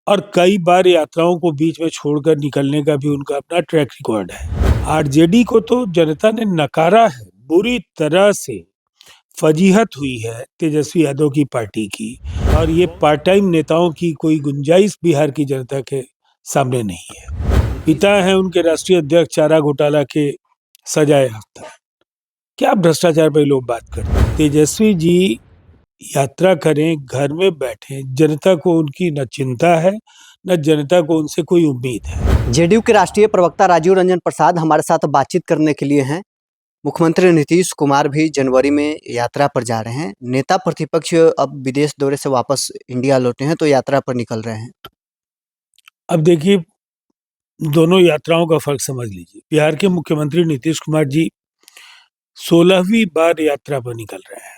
और कई बार यात्राओं को बीच में छोड़कर निकलने का भी उनका अपना ट्रैक रिकॉर्ड है। आरजेडी को तो जनता ने नकारा है, बुरी तरह से फजीहत हुई है तेजस्वी यादव की पार्टी की, और ये पार्ट टाइम नेताओं की कोई गुंजाइश बिहार की जनता के सामने नहीं है। पिता हैं उनके राष्ट्रीय अध्यक्ष चारा घोटाला के सजाए याफ्ता। क्या भ्रष्टाचार पे लोग बात करते हैं। तेजस्वी जी यात्रा करें, घर में बैठे, जनता को उनकी न चिंता है न जनता को उनसे कोई उम्मीद है। जेडीयू के राष्ट्रीय प्रवक्ता राजीव रंजन प्रसाद हमारे साथ बातचीत करने के लिए हैं। मुख्यमंत्री नीतीश कुमार भी जनवरी में यात्रा पर जा रहे हैं। नेता प्रतिपक्ष अब विदेश दौरे से वापस इंडिया लौटे हैं तो यात्रा पर निकल रहे हैं। अब देखिए, दोनों यात्राओं का फर्क समझ लीजिए। बिहार के मुख्यमंत्री नीतीश कुमार जी 16वीं बार यात्रा पर निकल रहे हैं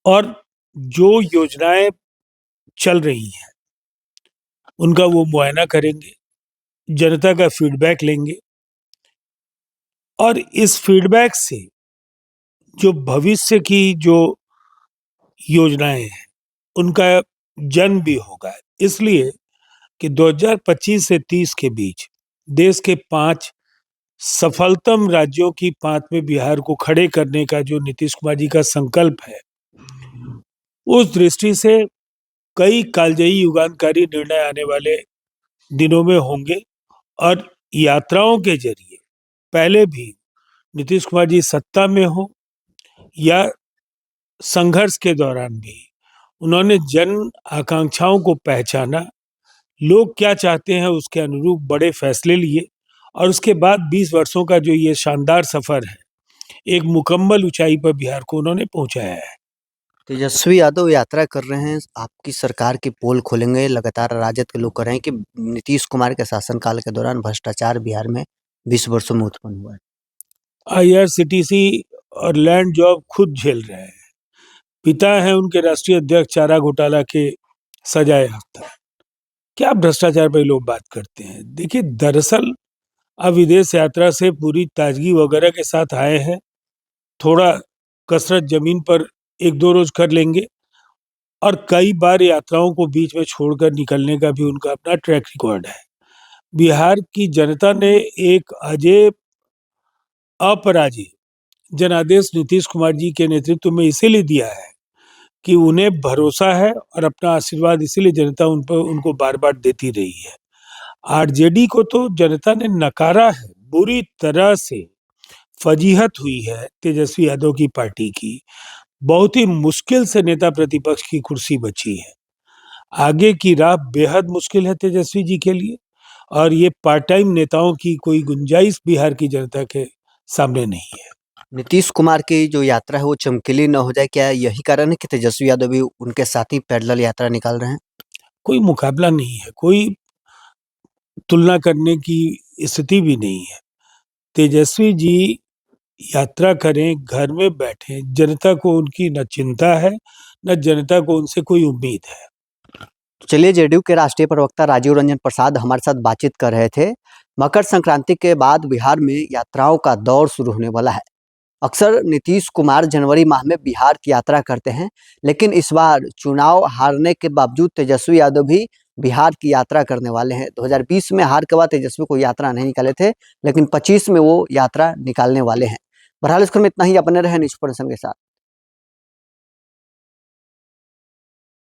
और जो योजनाएं चल रही हैं उनका वो मुआयना करेंगे, जनता का फीडबैक लेंगे और इस फीडबैक से जो भविष्य की जो योजनाएं हैं उनका जन्म भी होगा। इसलिए कि 2025 से 30 के बीच देश के 5 सफलतम राज्यों की 5 में बिहार को खड़े करने का जो नीतीश कुमार जी का संकल्प है, उस दृष्टि से कई कालजयी युगांतकारी निर्णय आने वाले दिनों में होंगे। और यात्राओं के जरिए पहले भी नीतीश कुमार जी सत्ता में हो या संघर्ष के दौरान भी उन्होंने जन आकांक्षाओं को पहचाना, लोग क्या चाहते हैं उसके अनुरूप बड़े फैसले लिए और उसके बाद 20 वर्षों का जो ये शानदार सफर है, एक मुकम्मल ऊंचाई पर बिहार को उन्होंने पहुंचाया है। तेजस्वी यादव यात्रा कर रहे हैं, आपकी सरकार की पोल खोलेंगे। लगातार राजद के लोग कह रहे हैं कि नीतीश कुमार के शासनकाल के दौरान भ्रष्टाचार बिहार में 20 वर्षों में उत्पन्न हुआ है। IRCTC और लैंड जॉब खुद झेल रहे हैं। पिता हैं उनके राष्ट्रीय अध्यक्ष चारा घोटाला के सजाए याफ्ता। क्या भ्रष्टाचार पे लोग बात करते हैं। देखिए, दरअसल अब विदेश यात्रा से पूरी ताजगी वगैरह के साथ आए हैं, थोड़ा कसरत जमीन पर 1-2 रोज कर लेंगे और कई बार यात्राओं को बीच में छोड़कर निकलने का भी उनका अपना ट्रैक रिकॉर्ड है। बिहार की जनता ने एक अजेय अपराजित जनादेश नीतीश कुमार जी के नेतृत्व में इसीलिए दिया है कि उन्हें भरोसा है और अपना आशीर्वाद इसीलिए जनता उन पर उनको बार बार देती रही है। आरजेडी को तो जनता ने नकारा है, बुरी तरह से फजीहत हुई है तेजस्वी यादव की पार्टी की। बहुत ही मुश्किल से नेता प्रतिपक्ष की कुर्सी बची है। आगे की राह बेहद मुश्किल है तेजस्वी जी के लिए, और ये पार्ट टाइम नेताओं की कोई गुंजाइश बिहार की जनता के सामने नहीं है। नीतीश कुमार की जो यात्रा है वो चमकीली न हो जाए, क्या यही कारण है कि तेजस्वी यादव भी उनके साथ ही पैदल यात्रा निकाल रहे हैं? कोई मुकाबला नहीं है, कोई तुलना करने की स्थिति भी नहीं है। तेजस्वी जी यात्रा करें, घर में बैठे, जनता को उनकी न चिंता है न जनता को उनसे कोई उम्मीद है। चलिए, जेडीयू के राष्ट्रीय प्रवक्ता राजीव रंजन प्रसाद हमारे साथ बातचीत कर रहे थे। मकर संक्रांति के बाद बिहार में यात्राओं का दौर शुरू होने वाला है। अक्सर नीतीश कुमार जनवरी माह में बिहार की यात्रा करते हैं, लेकिन इस बार चुनाव हारने के बावजूद तेजस्वी यादव भी बिहार की यात्रा करने वाले हैं। 2020 में हार के बाद तेजस्वी को यात्रा नहीं निकाले थे, लेकिन 25 में वो यात्रा निकालने वाले हैं। बहरहाल, इसमें इतना ही। अपने रहे न्यूज़ पर्सन के साथ।